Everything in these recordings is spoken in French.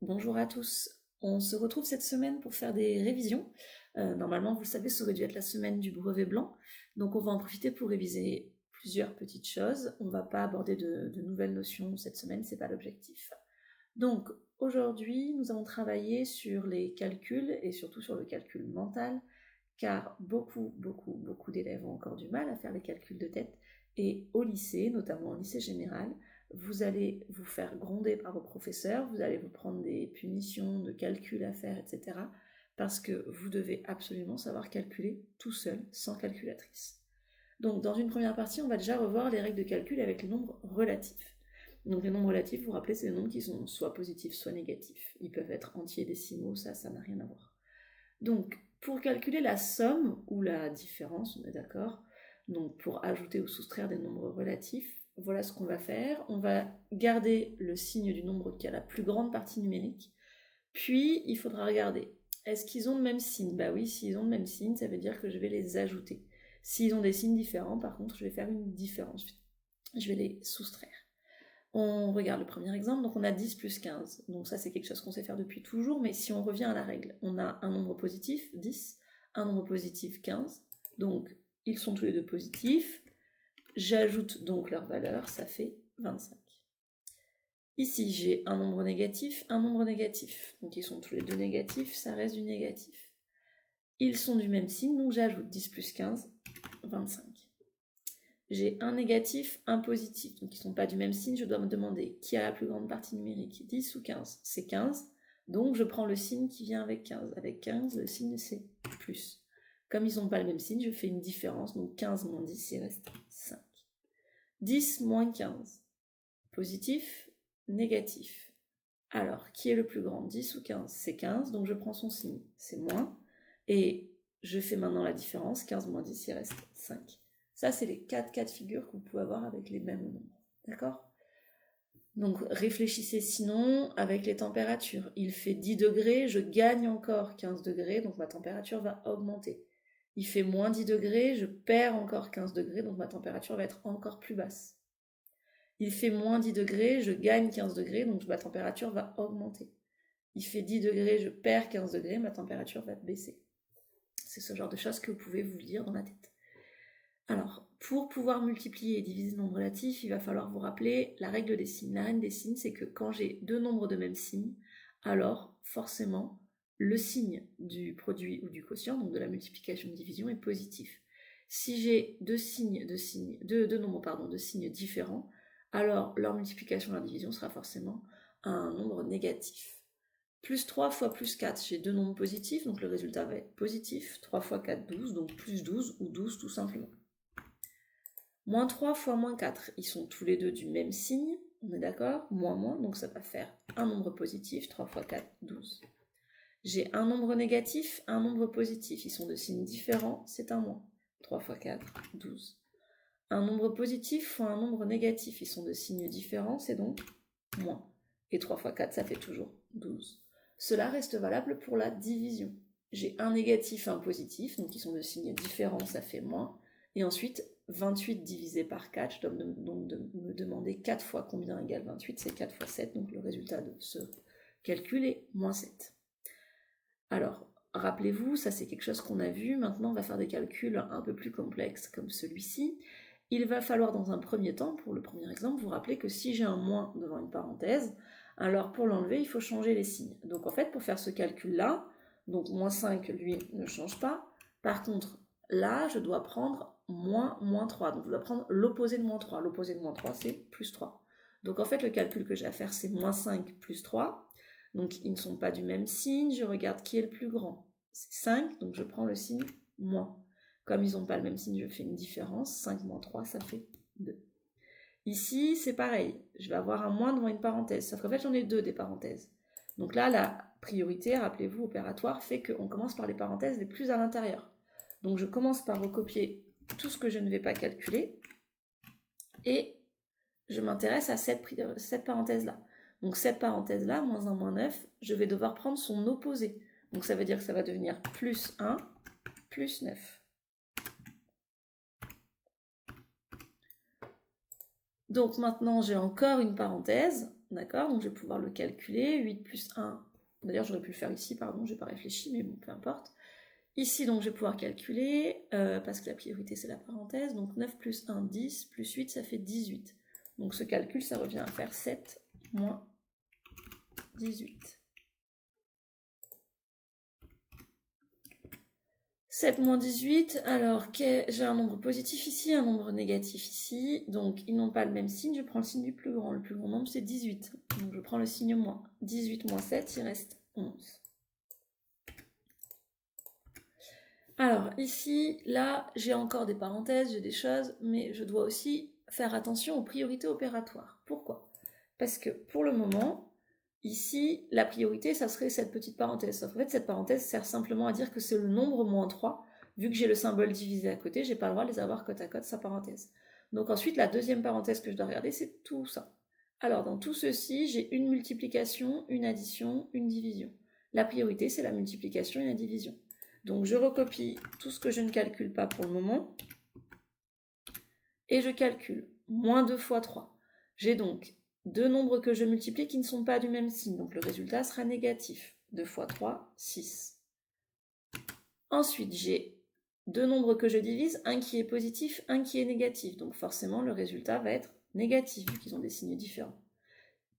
Bonjour à tous. On se retrouve cette semaine pour faire des révisions. Normalement, vous le savez, ça aurait dû être la semaine du brevet blanc. Donc on va en profiter pour réviser plusieurs petites choses. On ne va pas aborder de nouvelles notions cette semaine, c'est pas l'objectif. Donc aujourd'hui, nous allons travailler sur les calculs et surtout sur le calcul mental, car beaucoup d'élèves ont encore du mal à faire les calculs de tête. Et au lycée, notamment au lycée général, vous allez vous faire gronder par vos professeurs, vous allez vous prendre des punitions de calcul à faire, etc. Parce que vous devez absolument savoir calculer tout seul, sans calculatrice. Donc dans une première partie, on va déjà revoir les règles de calcul avec les nombres relatifs. Donc les nombres relatifs, vous vous rappelez, c'est des nombres qui sont soit positifs, soit négatifs. Ils peuvent être entiers, décimaux, ça n'a rien à voir. Donc pour calculer la somme ou la différence, on est d'accord, donc pour ajouter ou soustraire des nombres relatifs, voilà ce qu'on va faire. On va garder le signe du nombre qui a la plus grande partie numérique, puis il faudra regarder, est-ce qu'ils ont le même signe? Bah oui, s'ils ont le même signe, ça veut dire que je vais les ajouter. S'ils ont des signes différents, par contre, je vais faire une différence. Je vais les soustraire. On regarde le premier exemple, donc on a 10 plus 15. Donc ça, c'est quelque chose qu'on sait faire depuis toujours, mais si on revient à la règle, on a un nombre positif, 10, un nombre positif, 15. Donc, ils sont tous les deux positifs. J'ajoute donc leur valeur, ça fait 25. Ici, j'ai un nombre négatif, un nombre négatif. Donc ils sont tous les deux négatifs, ça reste du négatif. Ils sont du même signe, donc j'ajoute 10 plus 15, 25. J'ai un négatif, un positif. Donc ils ne sont pas du même signe, je dois me demander qui a la plus grande partie numérique, 10 ou 15. C'est 15, donc je prends le signe qui vient avec 15. Avec 15, le signe c'est plus. Comme ils n'ont pas le même signe, je fais une différence, donc 15 moins 10, il reste 5. 10 moins 15, positif, négatif. Alors, qui est le plus grand, 10 ou 15? C'est 15, donc je prends son signe, c'est moins. Et je fais maintenant la différence, 15 moins 10, il reste 5. Ça, c'est les 4 cas de figure que vous pouvez avoir avec les mêmes nombres. D'accord? Donc réfléchissez sinon avec les températures. Il fait 10 degrés, je gagne encore 15 degrés, donc ma température va augmenter. Il fait moins 10 degrés, je perds encore 15 degrés, donc ma température va être encore plus basse. Il fait moins 10 degrés, je gagne 15 degrés, donc ma température va augmenter. Il fait 10 degrés, je perds 15 degrés, ma température va baisser. C'est ce genre de choses que vous pouvez vous lire dans la tête. Alors, pour pouvoir multiplier et diviser le nombre relatif, il va falloir vous rappeler la règle des signes. La règle des signes, c'est que quand j'ai deux nombres de même signe, alors forcément, le signe du produit ou du quotient, donc de la multiplication-division, est positif. Si j'ai deux nombres de signes différents, alors leur multiplication et leur division sera forcément un nombre négatif. Plus 3 fois plus 4, j'ai deux nombres positifs, donc le résultat va être positif. 3 fois 4, 12, donc plus 12 ou 12 tout simplement. Moins 3 fois moins 4, ils sont tous les deux du même signe, on est d'accord? Moins, donc ça va faire un nombre positif, 3 fois 4, 12. J'ai un nombre négatif, un nombre positif, ils sont de signes différents, c'est un moins. 3 fois 4, 12. Un nombre positif fois un nombre négatif, ils sont de signes différents, c'est donc moins. Et 3 fois 4, ça fait toujours 12. Cela reste valable pour la division. J'ai un négatif, un positif, donc ils sont de signes différents, ça fait moins. Et ensuite, 28 divisé par 4, je dois donc me demander 4 fois combien égale 28, c'est 4 fois 7, donc le résultat de ce calcul est moins 7. Alors, rappelez-vous, ça c'est quelque chose qu'on a vu, maintenant on va faire des calculs un peu plus complexes comme celui-ci. Il va falloir dans un premier temps, pour le premier exemple, vous rappeler que si j'ai un moins devant une parenthèse, alors pour l'enlever, il faut changer les signes. Donc en fait, pour faire ce calcul-là, donc moins 5, lui, ne change pas. Par contre, là, je dois prendre moins 3. Donc je dois prendre l'opposé de moins 3. L'opposé de moins 3, c'est plus 3. Donc en fait, le calcul que j'ai à faire, c'est moins 5 plus 3. Donc ils ne sont pas du même signe, je regarde qui est le plus grand. C'est 5, donc je prends le signe moins. Comme ils n'ont pas le même signe, je fais une différence. 5 moins 3, ça fait 2. Ici, c'est pareil. Je vais avoir un moins devant une parenthèse. Sauf qu'en fait, j'en ai deux des parenthèses. Donc là, la priorité, rappelez-vous, opératoire, fait qu'on commence par les parenthèses les plus à l'intérieur. Donc je commence par recopier tout ce que je ne vais pas calculer. Et je m'intéresse à cette parenthèse-là. Donc cette parenthèse-là, moins 1, moins 9, je vais devoir prendre son opposé. Donc ça veut dire que ça va devenir plus 1, plus 9. Donc maintenant, j'ai encore une parenthèse. d'accord? Donc je vais pouvoir le calculer, 8 plus 1, d'ailleurs j'aurais pu le faire ici, pardon, j'ai pas réfléchi, mais bon, peu importe. Ici, donc, je vais pouvoir calculer, parce que la priorité, c'est la parenthèse. Donc, 9 plus 1, 10, plus 8, ça fait 18. Donc, ce calcul, ça revient à faire 7 moins 18. 7 moins 18, alors j'ai un nombre positif ici, un nombre négatif ici. Donc, ils n'ont pas le même signe, je prends le signe du plus grand. Le plus grand nombre, c'est 18. Donc, je prends le signe moins. 18 moins 7, il reste 11. Alors ici, là, j'ai encore des parenthèses, j'ai des choses, mais je dois aussi faire attention aux priorités opératoires. Pourquoi? Parce que pour le moment, ici, la priorité, ça serait cette petite parenthèse. Sauf en fait, cette parenthèse sert simplement à dire que c'est le nombre moins 3. Vu que j'ai le symbole divisé à côté, j'ai pas le droit de les avoir côte à côte, sa parenthèse. Donc ensuite, la deuxième parenthèse que je dois regarder, c'est tout ça. Alors dans tout ceci, j'ai une multiplication, une addition, une division. La priorité, c'est la multiplication et la division. Donc je recopie tout ce que je ne calcule pas pour le moment. Et je calcule moins 2 fois 3. J'ai donc deux nombres que je multiplie qui ne sont pas du même signe. Donc le résultat sera négatif. 2 fois 3, 6. Ensuite, j'ai deux nombres que je divise, un qui est positif, un qui est négatif. Donc forcément, le résultat va être négatif, vu qu'ils ont des signes différents.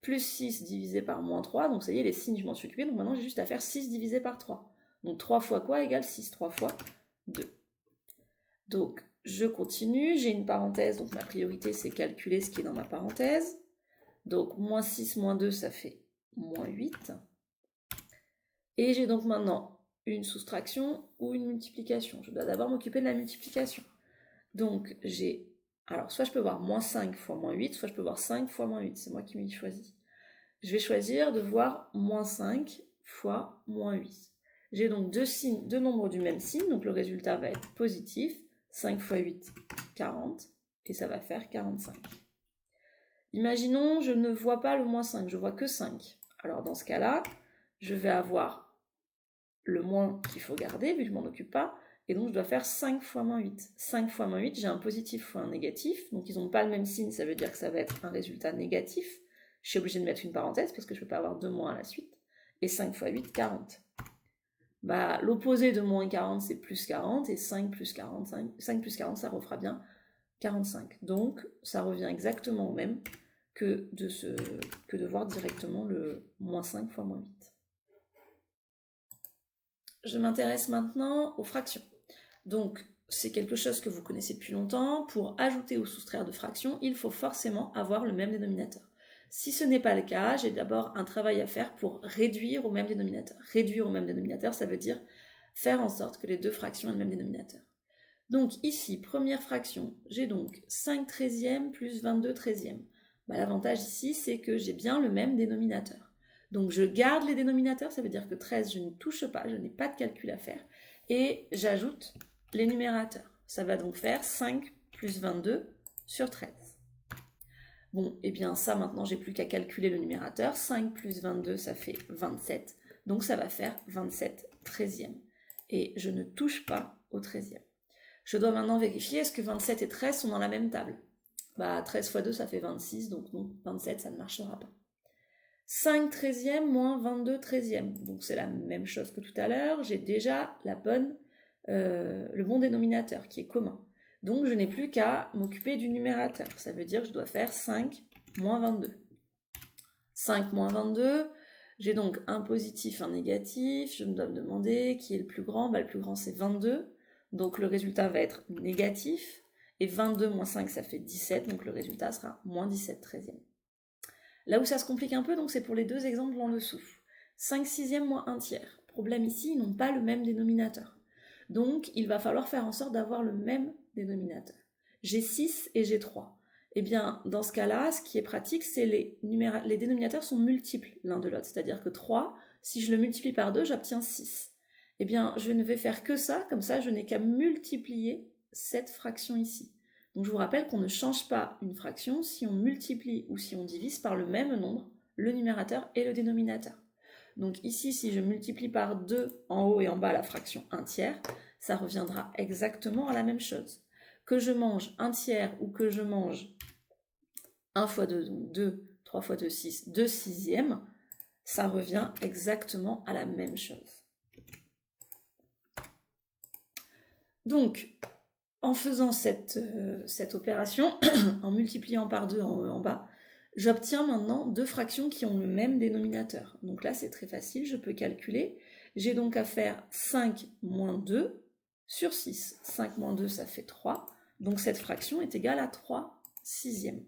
Plus 6 divisé par moins 3, donc ça y est, les signes, je m'en suis occupé. Donc maintenant, j'ai juste à faire 6 divisé par 3. Donc 3 fois quoi égale 6? 3 fois 2. Donc, je continue, j'ai une parenthèse, donc ma priorité, c'est calculer ce qui est dans ma parenthèse. Donc, moins 6, moins 2, ça fait moins 8. Et j'ai donc maintenant une soustraction ou une multiplication. Je dois d'abord m'occuper de la multiplication. Donc, j'ai... Alors, soit je peux voir moins 5 fois moins 8, soit je peux voir 5 fois moins 8. C'est moi qui m'y choisis. Je vais choisir de voir moins 5 fois moins 8. J'ai donc deux nombres du même signe, donc le résultat va être positif. 5 fois 8, 40, et ça va faire 45. Imaginons, je ne vois pas le moins 5, je vois que 5. Alors dans ce cas-là, je vais avoir le moins qu'il faut garder, vu que je ne m'en occupe pas, et donc je dois faire 5 fois moins 8. 5 fois moins 8, j'ai un positif fois un négatif, donc ils n'ont pas le même signe, ça veut dire que ça va être un résultat négatif. Je suis obligée de mettre une parenthèse, parce que je ne peux pas avoir deux moins à la suite. Et 5 fois 8, 40. Bah, l'opposé de moins 40, c'est plus 40, et 5 plus 45, 5 plus 40, ça refera bien 45. Donc, ça revient exactement au même que de voir directement le moins 5 fois moins 8. Je m'intéresse maintenant aux fractions. Donc, c'est quelque chose que vous connaissez depuis longtemps. Pour ajouter ou soustraire de fractions, il faut forcément avoir le même dénominateur. Si ce n'est pas le cas, j'ai d'abord un travail à faire pour réduire au même dénominateur. Réduire au même dénominateur, ça veut dire faire en sorte que les deux fractions aient le même dénominateur. Donc ici, première fraction, j'ai donc 5 treizièmes plus 22 treizièmes. Bah, l'avantage ici, c'est que j'ai bien le même dénominateur. Donc je garde les dénominateurs, ça veut dire que 13, je ne touche pas, je n'ai pas de calcul à faire. Et j'ajoute les numérateurs. Ça va donc faire 5 plus 22 sur 13. Bon, et bien ça, maintenant, j'ai plus qu'à calculer le numérateur. 5 plus 22, ça fait 27. Donc ça va faire 27 treizièmes. Et je ne touche pas au 13e. Je dois maintenant vérifier, est-ce que 27 et 13 sont dans la même table? Bah 13 fois 2, ça fait 26, donc non, 27, ça ne marchera pas. 5 treizièmes moins 22 treizièmes. Donc c'est la même chose que tout à l'heure, j'ai déjà le bon dénominateur qui est commun. Donc je n'ai plus qu'à m'occuper du numérateur. Ça veut dire que je dois faire 5 moins 22. 5 moins 22, j'ai donc un positif, un négatif. Je me dois me demander qui est le plus grand. Bah, le plus grand c'est 22. Donc le résultat va être négatif. Et 22 moins 5, ça fait 17. Donc le résultat sera moins 17 treizièmes. Là où ça se complique un peu, donc c'est pour les deux exemples en dessous. 5 sixièmes moins 1 tiers. Problème ici, ils n'ont pas le même dénominateur. Donc il va falloir faire en sorte d'avoir le même dénominateur. J'ai 6 et j'ai 3. Eh bien, dans ce cas-là, ce qui est pratique, c'est les dénominateurs sont multiples l'un de l'autre. C'est-à-dire que 3, si je le multiplie par 2, j'obtiens 6. Eh bien, je ne vais faire que ça, comme ça, je n'ai qu'à multiplier cette fraction ici. Donc je vous rappelle qu'on ne change pas une fraction si on multiplie ou si on divise par le même nombre, le numérateur et le dénominateur. Donc ici, si je multiplie par 2 en haut et en bas la fraction 1 tiers, ça reviendra exactement à la même chose. Que je mange 1 tiers ou que je mange 1 fois 2, donc 2, 3 fois 2, 6, 2 sixièmes, ça revient exactement à la même chose. Donc, en faisant cette opération, en multipliant par 2 en bas, j'obtiens maintenant deux fractions qui ont le même dénominateur. Donc là, c'est très facile, je peux calculer. J'ai donc à faire 5 moins 2 sur 6. 5 moins 2, ça fait 3. Donc cette fraction est égale à 3 sixièmes.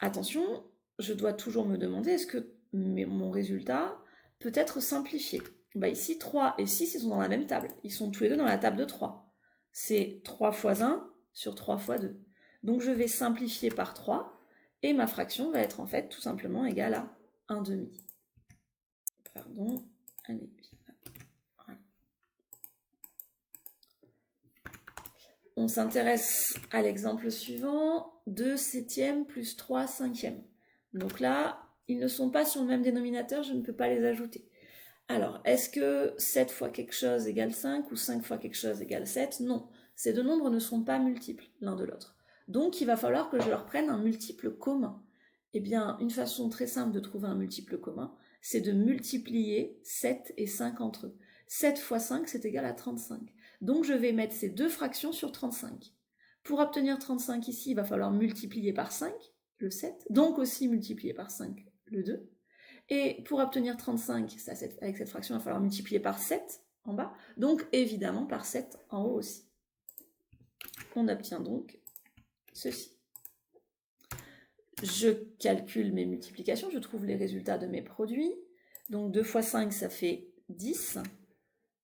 Attention, je dois toujours me demander, est-ce que mon résultat peut être simplifié? Ici, 3 et 6, ils sont dans la même table. Ils sont tous les deux dans la table de 3. C'est 3 fois 1 sur 3 fois 2. Donc je vais simplifier par 3. Et ma fraction va être en fait tout simplement égale à 1 demi. Pardon, allez. Voilà. On s'intéresse à l'exemple suivant, 2 septièmes plus 3 cinquièmes. Donc là, ils ne sont pas sur le même dénominateur, je ne peux pas les ajouter. Alors, est-ce que 7 fois quelque chose égale 5 ou 5 fois quelque chose égale 7? Non, ces deux nombres ne sont pas multiples l'un de l'autre. Donc, il va falloir que je leur prenne un multiple commun. Eh bien, une façon très simple de trouver un multiple commun, c'est de multiplier 7 et 5 entre eux. 7 fois 5, c'est égal à 35. Donc, je vais mettre ces deux fractions sur 35. Pour obtenir 35 ici, il va falloir multiplier par 5, le 7, donc aussi multiplier par 5, le 2. Et pour obtenir 35, avec cette fraction, il va falloir multiplier par 7 en bas, donc évidemment par 7 en haut aussi. On obtient donc ceci. Je calcule mes multiplications, je trouve les résultats de mes produits. Donc 2 fois 5, ça fait 10.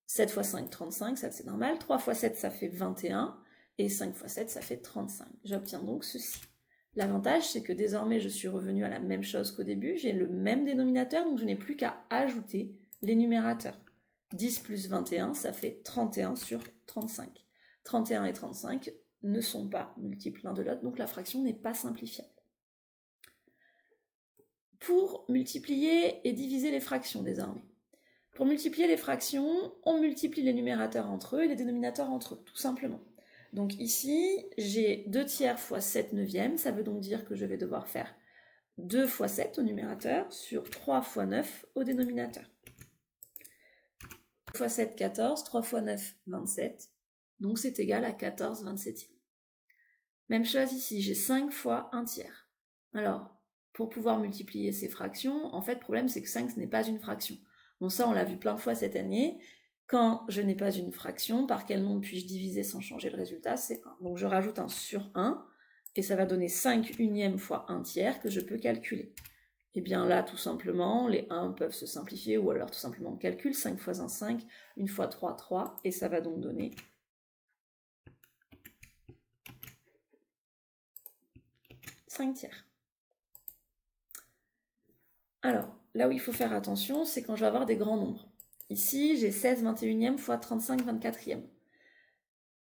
7 fois 5, 35, ça c'est normal. 3 fois 7, ça fait 21. Et 5 fois 7, ça fait 35. J'obtiens donc ceci. L'avantage, c'est que désormais, je suis revenue à la même chose qu'au début. J'ai le même dénominateur, donc je n'ai plus qu'à ajouter les numérateurs. 10 plus 21, ça fait 31 sur 35. 31 et 35 ne sont pas multiples l'un de l'autre, donc la fraction n'est pas simplifiable. Pour multiplier et diviser les fractions désormais. Pour multiplier les fractions, on multiplie les numérateurs entre eux et les dénominateurs entre eux, tout simplement. Donc ici, j'ai 2 tiers fois 7 neuvièmes, ça veut donc dire que je vais devoir faire 2 fois 7 au numérateur sur 3 fois 9 au dénominateur. 2 fois 7, 14, 3 fois 9, 27, donc c'est égal à 14 27e. Même chose ici, j'ai 5 fois 1 tiers. Alors, pour pouvoir multiplier ces fractions, en fait, le problème c'est que 5 ce n'est pas une fraction. Bon, ça on l'a vu plein de fois cette année. Quand je n'ai pas une fraction, par quel nombre puis-je diviser sans changer le résultat? C'est 1. Donc je rajoute un sur 1, et ça va donner 5 unièmes fois 1 tiers que je peux calculer. Et bien là, tout simplement, les 1 peuvent se simplifier, ou alors tout simplement on calcule. 5 fois 1, 5, 1 fois 3, 3, et ça va donc donner 5 tiers. Alors, là où il faut faire attention, c'est quand je vais avoir des grands nombres. Ici, j'ai 16 21e fois 35 24e.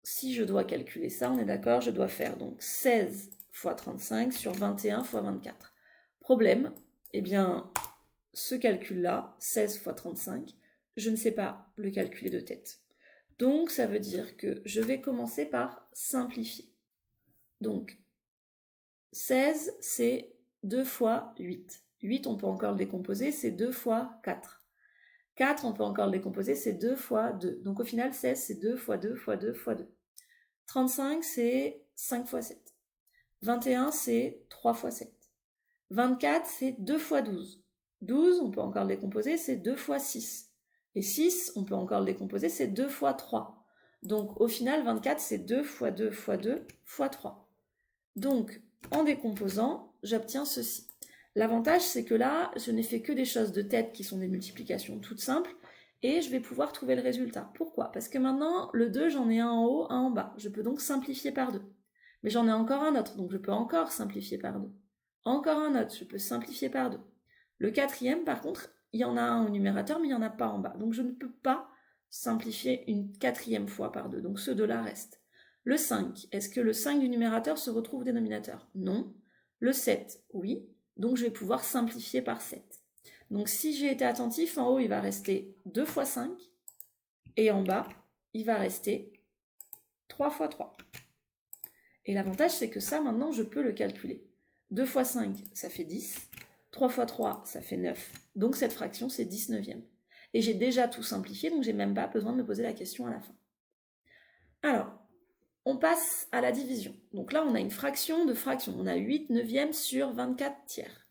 Si je dois calculer ça, on est d'accord, je dois faire donc 16 fois 35 sur 21 fois 24. Problème, eh bien, ce calcul-là, 16 fois 35, je ne sais pas le calculer de tête. Donc, ça veut dire que je vais commencer par simplifier. Donc, 16, c'est 2 fois 8. 8, on peut encore le décomposer, c'est 2 fois 4. 4, on peut encore le décomposer, c'est 2 fois 2. Donc au final, 16, c'est 2 fois 2 fois 2 fois 2. 35, c'est 5 fois 7. 21, c'est 3 fois 7. 24, c'est 2 fois 12. 12, on peut encore le décomposer, c'est 2 fois 6. Et 6, on peut encore le décomposer, c'est 2 fois 3. Donc au final, 24, c'est 2 fois 2 fois 2 fois 3. Donc, en décomposant, j'obtiens ceci. L'avantage, c'est que là, je n'ai fait que des choses de tête qui sont des multiplications toutes simples, et je vais pouvoir trouver le résultat. Pourquoi? Parce que maintenant, le 2, j'en ai un en haut, un en bas. Je peux donc simplifier par 2. Mais j'en ai encore un autre, donc je peux encore simplifier par 2. Encore un autre, je peux simplifier par 2. Le quatrième, par contre, il y en a un au numérateur, mais il n'y en a pas en bas. Donc je ne peux pas simplifier une quatrième fois par 2. Donc ce 2-là reste. Le 5, est-ce que le 5 du numérateur se retrouve au dénominateur? Non. Le 7, oui. Donc je vais pouvoir simplifier par 7. Donc si j'ai été attentif, en haut il va rester 2 fois 5, et en bas il va rester 3 fois 3. Et l'avantage c'est que ça maintenant je peux le calculer. 2 fois 5, ça fait 10. 3 fois 3, ça fait 9. Donc cette fraction, c'est 19e. Et j'ai déjà tout simplifié, donc j'ai même pas besoin de me poser la question à la fin. Alors, on passe à la division. Donc là, on a une fraction de fraction. On a 8 neuvièmes sur 24 tiers.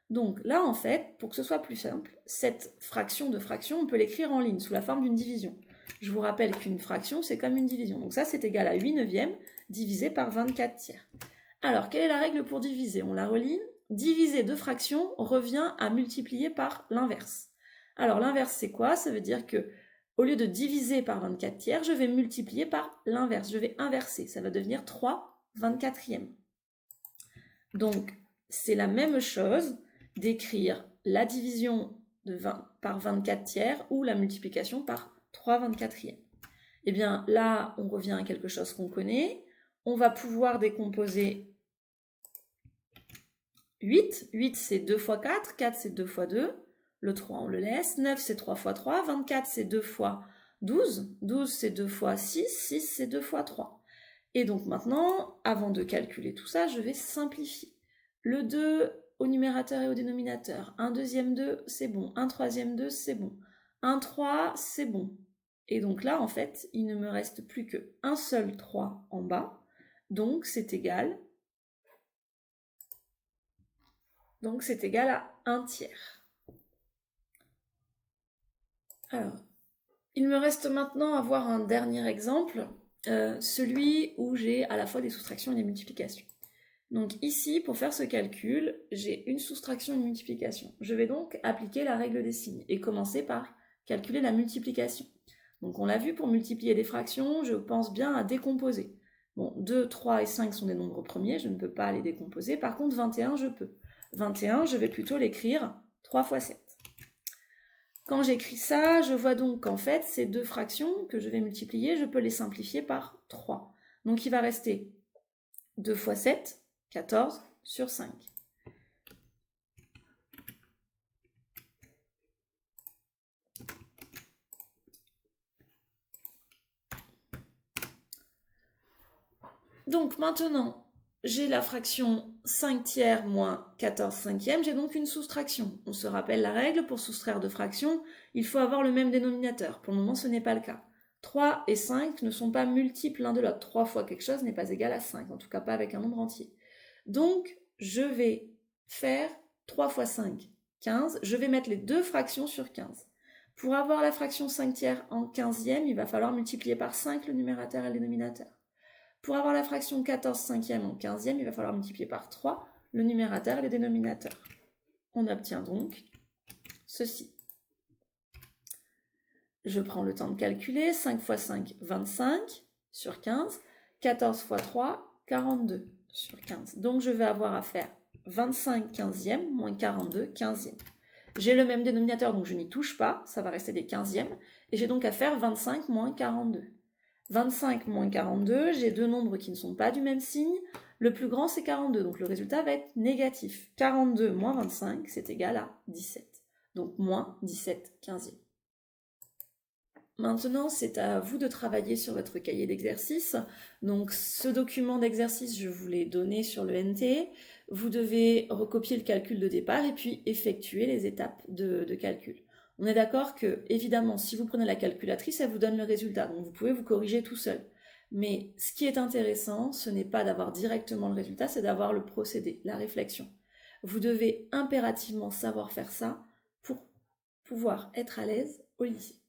Donc là, en fait, pour que ce soit plus simple, cette fraction de fraction, on peut l'écrire en ligne, sous la forme d'une division. Je vous rappelle qu'une fraction, c'est comme une division. Donc ça, c'est égal à 8 neuvièmes divisé par 24 tiers. Alors, quelle est la règle pour diviser? On la relie. Diviser deux fractions revient à multiplier par l'inverse. Alors, l'inverse, c'est quoi? Ça veut dire que au lieu de diviser par 24 tiers, je vais multiplier par l'inverse. Je vais inverser. Ça va devenir 3 24e. Donc, c'est la même chose d'écrire la division de 20 par 24 tiers ou la multiplication par 3 24e. Eh bien, là, on revient à quelque chose qu'on connaît. On va pouvoir décomposer 8. 8, c'est 2 fois 4. 4, c'est 2 fois 2. Le 3, on le laisse. 9, c'est 3 fois 3. 24, c'est 2 fois 12. 12, c'est 2 fois 6. 6, c'est 2 fois 3. Et donc maintenant, avant de calculer tout ça, je vais simplifier. Le 2 au numérateur et au dénominateur. Un deuxième 2, c'est bon. Un troisième 2, c'est bon. Un 3, c'est bon. Et donc là, en fait, il ne me reste plus qu'un seul 3 en bas. Donc c'est égal à 1 tiers. Alors, il me reste maintenant à voir un dernier exemple, celui où j'ai à la fois des soustractions et des multiplications. Donc ici, pour faire ce calcul, j'ai une soustraction et une multiplication. Je vais donc appliquer la règle des signes et commencer par calculer la multiplication. Donc on l'a vu, pour multiplier des fractions, je pense bien à décomposer. Bon, 2, 3 et 5 sont des nombres premiers, je ne peux pas les décomposer. Par contre, 21, je peux. 21, je vais plutôt l'écrire 3 fois 7. Quand j'écris ça, je vois donc qu'en fait, ces deux fractions que je vais multiplier, je peux les simplifier par 3. Donc il va rester 2 fois 7, 14 sur 5. Donc maintenant, j'ai la fraction 5 tiers moins 14 cinquièmes, j'ai donc une soustraction. On se rappelle la règle, pour soustraire deux fractions, il faut avoir le même dénominateur. Pour le moment, ce n'est pas le cas. 3 et 5 ne sont pas multiples l'un de l'autre. 3 fois quelque chose n'est pas égal à 5, en tout cas pas avec un nombre entier. Donc, je vais faire 3 fois 5, 15. Je vais mettre les deux fractions sur 15. Pour avoir la fraction 5 tiers en 15e, il va falloir multiplier par 5 le numérateur et le dénominateur. Pour avoir la fraction 14 cinquième en 15e, il va falloir multiplier par 3 le numérateur et le dénominateur. On obtient donc ceci. Je prends le temps de calculer. 5 fois 5, 25 sur 15. 14 fois 3, 42 sur 15. Donc je vais avoir à faire 25 15e moins 42 15e. J'ai le même dénominateur, donc je n'y touche pas. Ça va rester des 15e. Et j'ai donc à faire 25 moins 42. 25 moins 42, j'ai deux nombres qui ne sont pas du même signe. Le plus grand, c'est 42, donc le résultat va être négatif. 42 moins 25, c'est égal à 17. Donc moins 17 15e. Maintenant, c'est à vous de travailler sur votre cahier d'exercice. Donc ce document d'exercice, je vous l'ai donné sur le NT. Vous devez recopier le calcul de départ et puis effectuer les étapes de calcul. On est d'accord que, évidemment, si vous prenez la calculatrice, elle vous donne le résultat, donc vous pouvez vous corriger tout seul. Mais ce qui est intéressant, ce n'est pas d'avoir directement le résultat, c'est d'avoir le procédé, la réflexion. Vous devez impérativement savoir faire ça pour pouvoir être à l'aise au lycée.